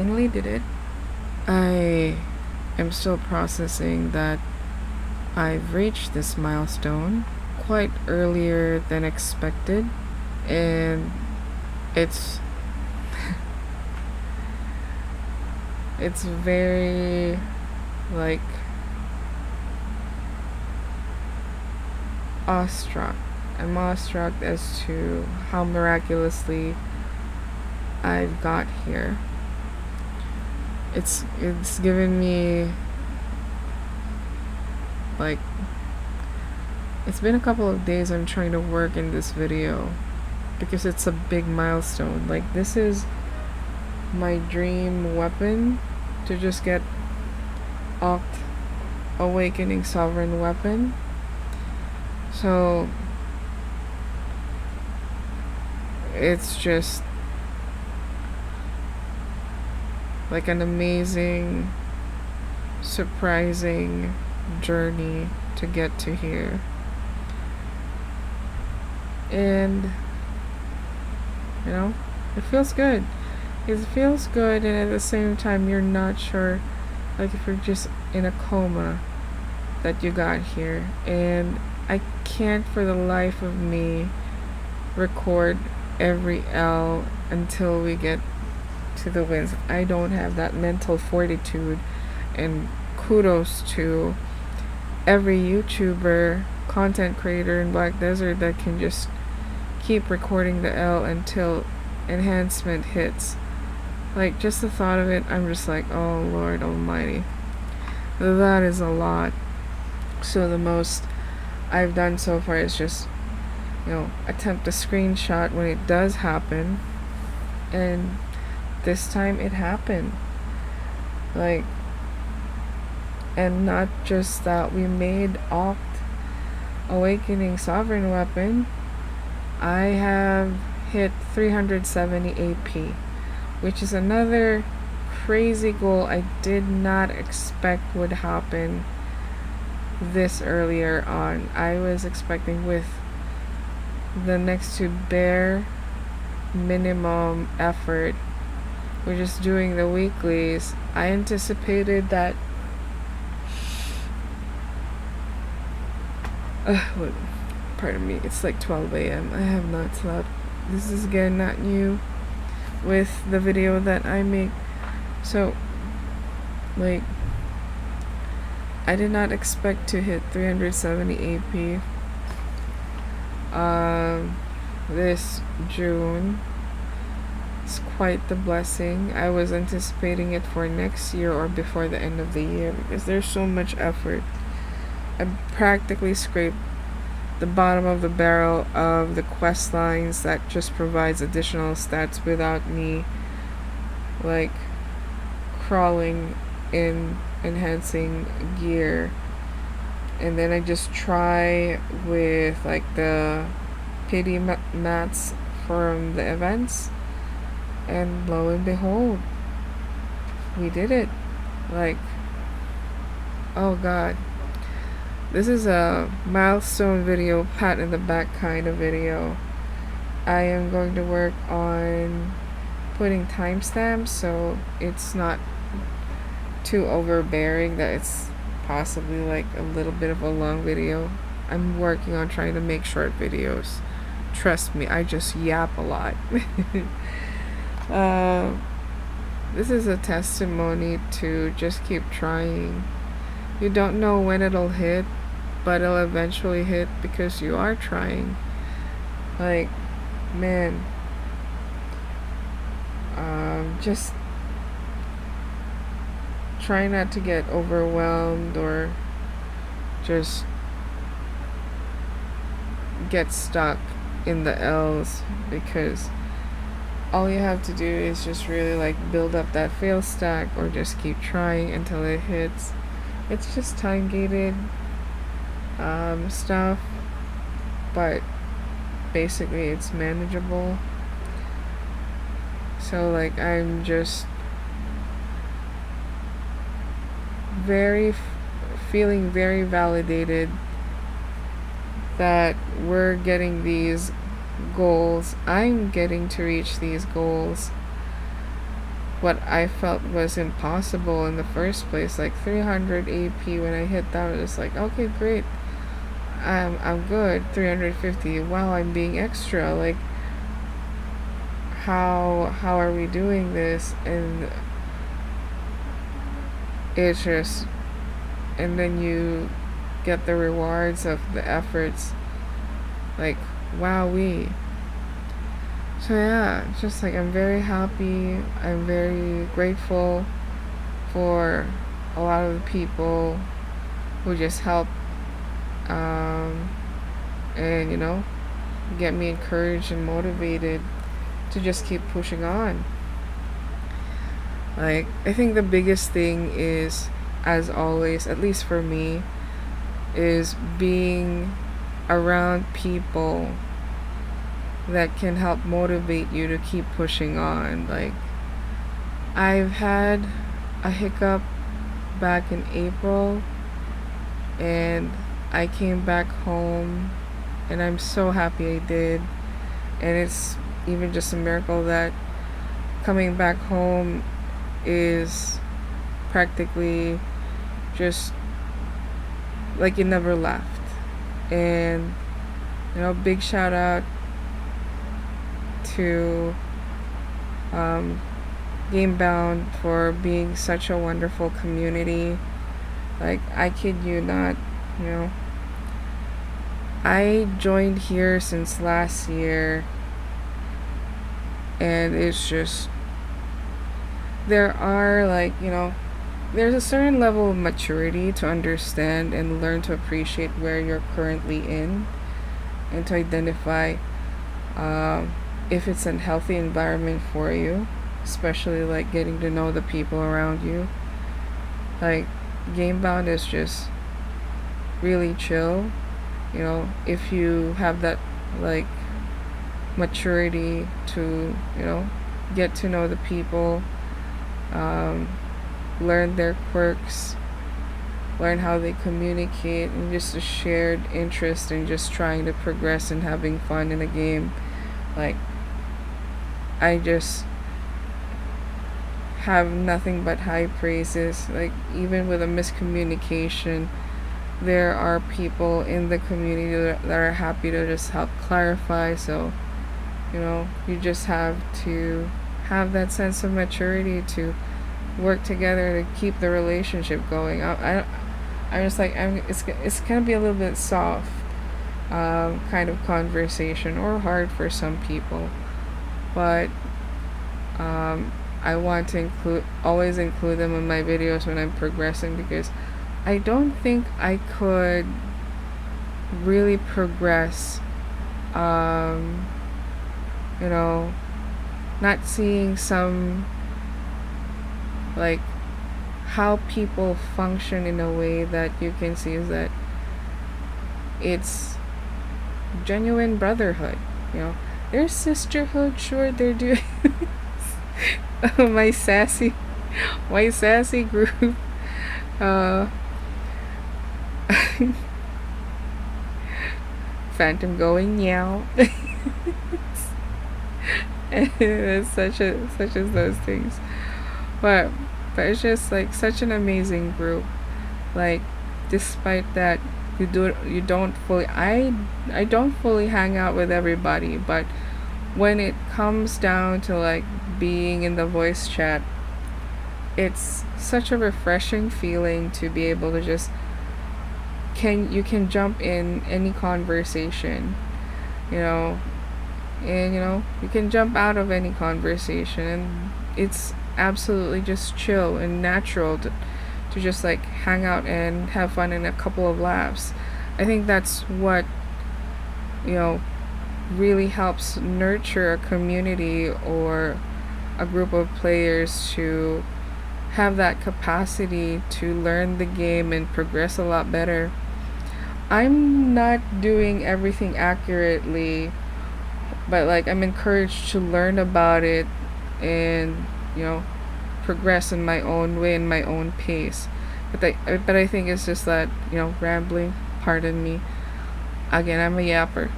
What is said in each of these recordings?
finally did it. I am still processing that I've reached this milestone quite earlier than expected, and it's it's very like awestruck. I'm awestruck as to how miraculously I've got here. It's given me like, it's been a couple of days I'm trying to work in this video because it's a big milestone. Like, this is my dream weapon to just get Oct Awakening Sovereign Weapon. So it's just like an amazing, surprising journey to get to here. And you know, it feels good. It feels good, and at the same time you're not sure, like if you're just in a coma, that you got here. And I can't for the life of me record every L until we get to the wins. I don't have that mental fortitude, and kudos to every YouTuber, content creator in Black Desert that can just keep recording the L until enhancement hits. Like, just the thought of it, I'm just like, oh Lord Almighty, that is a lot. So the most I've done so far is just, you know, attempt a screenshot when it does happen, and this time it happened. Like, and not just that, we made Oct Awakening Sovereign Weapon. I have hit 370 AP, which is another crazy goal I did not expect would happen this earlier on. I was expecting with the next to bare minimum effort, we're just doing the weeklies. I anticipated that pardon me, it's like 12 a.m. I have not slept. This is again not new with the video that I make. So like, I did not expect to hit 370 AP this June. It's quite the blessing. I was anticipating it for next year or before the end of the year because there's so much effort. I practically scraped the bottom of the barrel of the quest lines that just provides additional stats without me like crawling in enhancing gear. And then I just try with like the pity mats from the events, and lo and behold, we did it. Like, oh god, this is a milestone video, pat in the back kind of video. I am going to work on putting timestamps so it's not too overbearing that it's possibly like a little bit of a long video. I'm working on trying to make short videos. Trust me, I just yap a lot. This is a testimony to just keep trying. You don't know when it'll hit, but it'll eventually hit because you are trying. Like, man, just try not to get overwhelmed or just get stuck in the L's, because all you have to do is just really like build up that fail stack or just keep trying until it hits. It's just time gated stuff, but basically it's manageable. So like, I'm just feeling very validated that we're getting these goals. I'm getting to reach these goals what I felt was impossible in the first place, like 300 AP. When I hit that, it was like, okay, great, I'm good. 350. Wow, I'm being extra. Like, how are we doing this? And it's just, and then you get the rewards of the efforts. Like, wowee. So yeah, just like I'm very happy. I'm very grateful for a lot of the people who just help, and get me encouraged and motivated to just keep pushing on. Like, I think the biggest thing is, as always, at least for me, is being around people that can help motivate you to keep pushing on. Like, I've had a hiccup back in April, and I came back home, and I'm so happy I did. And it's even just a miracle that coming back home is practically just like it never left. And big shout out to GameBound for being such a wonderful community. Like, I kid you not, I joined here since last year, and it's just, there are there's a certain level of maturity to understand and learn to appreciate where you're currently in, and to identify if it's a healthy environment for you, especially like getting to know the people around you. Like, GameBound is just really chill. If you have that like maturity to get to know the people, learn their quirks, learn how they communicate, and just a shared interest in just trying to progress and having fun in a game. Like, I just have nothing but high praises. Like, even with a miscommunication, there are people in the community that are happy to just help clarify. So you just have to have that sense of maturity to work together to keep the relationship going. I'm just like, it's gonna be a little bit soft kind of conversation, or hard for some people, but I want to always include them in my videos when I'm progressing, because I don't think I could really progress not seeing some, like, how people function in a way that you can see is that it's genuine brotherhood. There's sisterhood, sure, they're doing my sassy group, Phantom going Nyao. It's such as those things, but it's just like such an amazing group. Like, despite that, you don't fully, I don't fully hang out with everybody, but when it comes down to like being in the voice chat, it's such a refreshing feeling to be able to just you can jump in any conversation, and you can jump out of any conversation, and it's absolutely just chill and natural to just like hang out and have fun and a couple of laughs. I think that's what really helps nurture a community or a group of players to have that capacity to learn the game and progress a lot better. I'm not doing everything accurately, but like, I'm encouraged to learn about it and progress in my own way, in my own pace. But I think it's just that rambling. Pardon me. Again, I'm a yapper.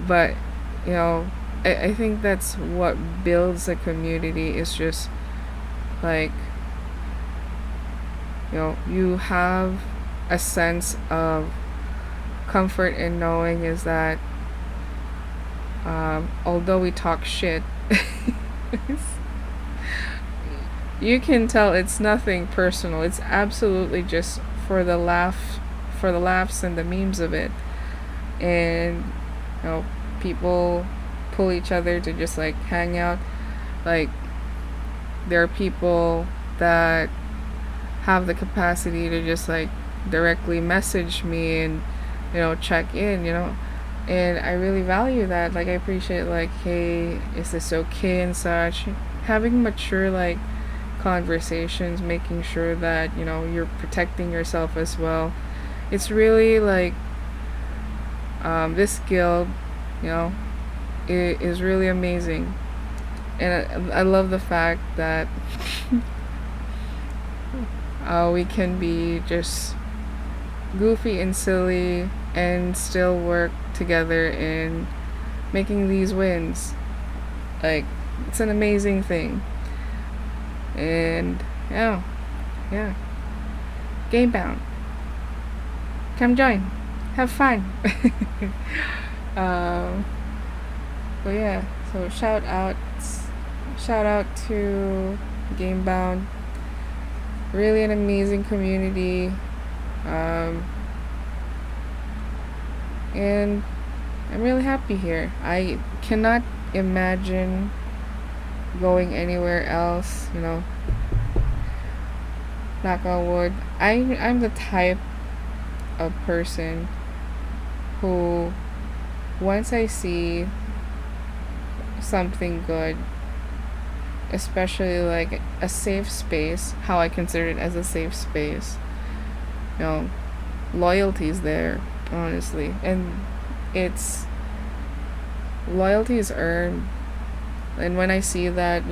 But I think that's what builds a community, is just like, you have a sense of comfort in knowing is that, although we talk shit, you can tell it's nothing personal. It's absolutely just for the laughs and the memes of it. And people pull each other to just like hang out. Like, there are people that have the capacity to just like directly message me and check in, and I really value that. Like, I appreciate like, hey, is this okay and such, having mature like conversations, making sure that you're protecting yourself as well. It's really like, this guild, it is really amazing, and I love the fact that we can be just goofy and silly and still work together in making these wins. Like, it's an amazing thing. And yeah, GameBound, come join, have fun. But yeah, so shout out to GameBound. Really an amazing community. And I'm really happy here. I cannot imagine going anywhere else, knock on wood. I'm the type of person who, once I see something good, especially like a safe space, how I consider it as a safe space, loyalty's there, honestly. And it's loyalty is earned. And when I see that,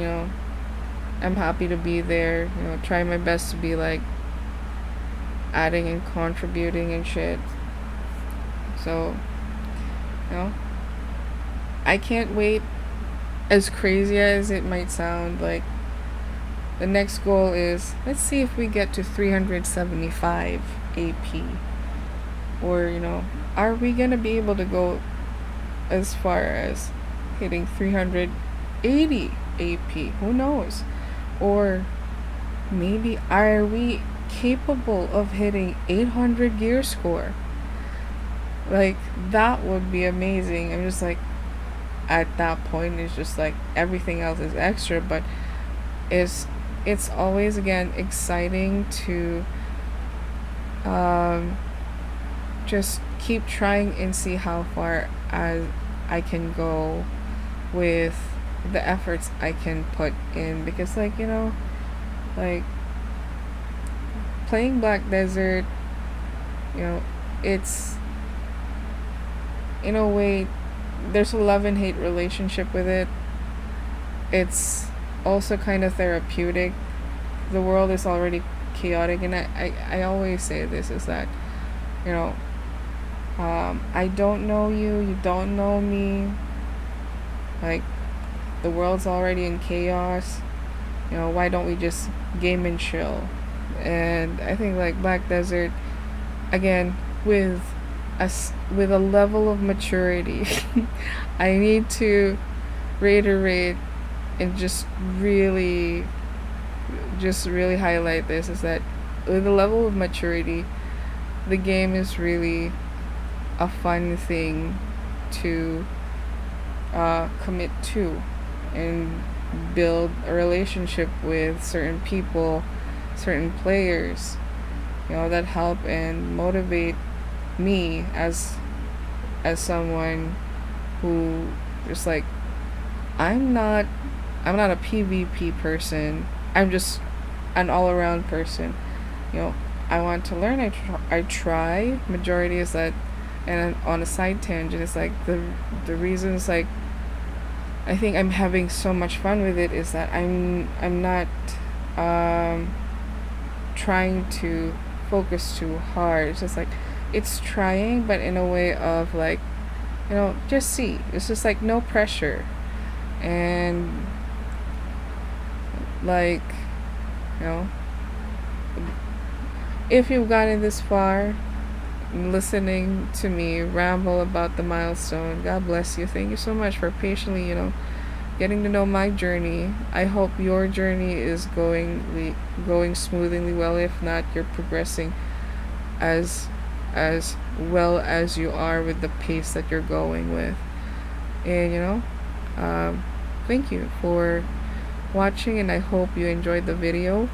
I'm happy to be there, try my best to be like adding and contributing and shit. So, I can't wait. As crazy as it might sound, like, the next goal is, let's see if we get to 375 AP. Or, are we gonna be able to go as far as hitting 380 AP? Who knows? Or maybe are we capable of hitting 800 gear score? Like, that would be amazing. I'm just like, at that point, it's just like everything else is extra, but it's always, again, exciting to just keep trying and see how far as I can go with the efforts I can put in. Because like, like playing Black Desert, it's, in a way, there's a love and hate relationship with it. It's also kind of therapeutic. The world is already chaotic, and I always say this, is that, I don't know you, you don't know me. Like, the world's already in chaos. Why don't we just game and chill? And I think like Black Desert, again, with a level of maturity, I need to reiterate and just really highlight this, is that with a level of maturity, the game is really a fun thing to commit to and build a relationship with certain people, certain players, that help and motivate me as someone who just like, I'm not a PvP person. I'm just an all-around person. I want to learn. I try. Majority is that, and on a side tangent, it's like the reasons, like, I think I'm having so much fun with it is that I'm not trying to focus too hard. It's just like, it's trying, but in a way of like, just see. It's just like no pressure. And like, you know, if you've gotten this far listening to me ramble about the milestone, God bless you. Thank you so much for patiently, getting to know my journey. I hope your journey is going smoothly well. If not, you're progressing as well as you are with the pace that you're going with. And thank you for watching, and I hope you enjoyed the video.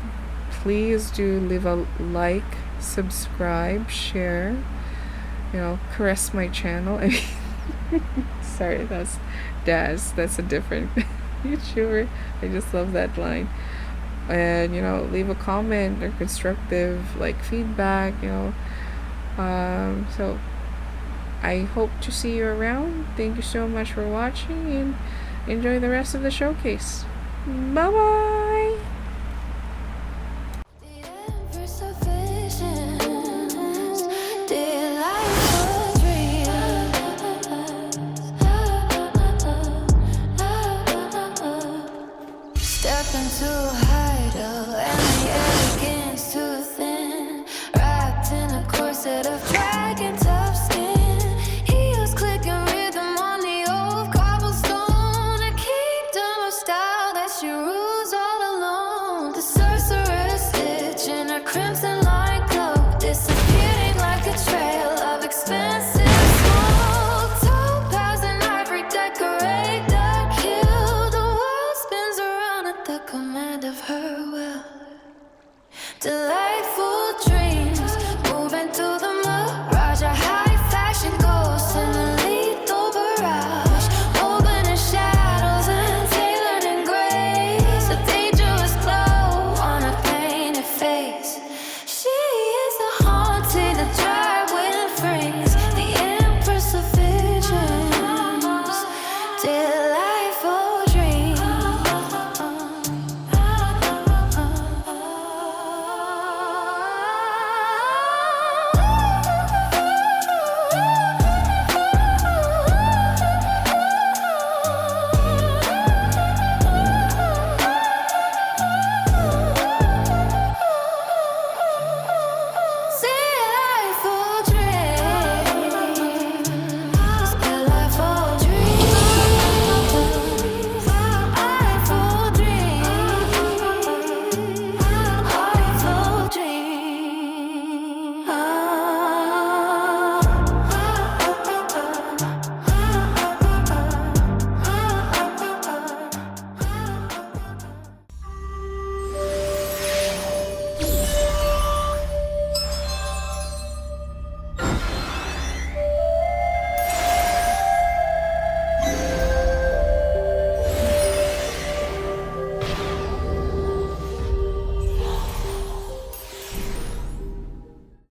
Please do leave a like, subscribe, share, caress my channel. Sorry, that's Daz. That's a different YouTuber. I just love that line. And leave a comment or constructive feedback. So I hope to see you around. Thank you so much for watching, and enjoy the rest of the showcase. Bye bye.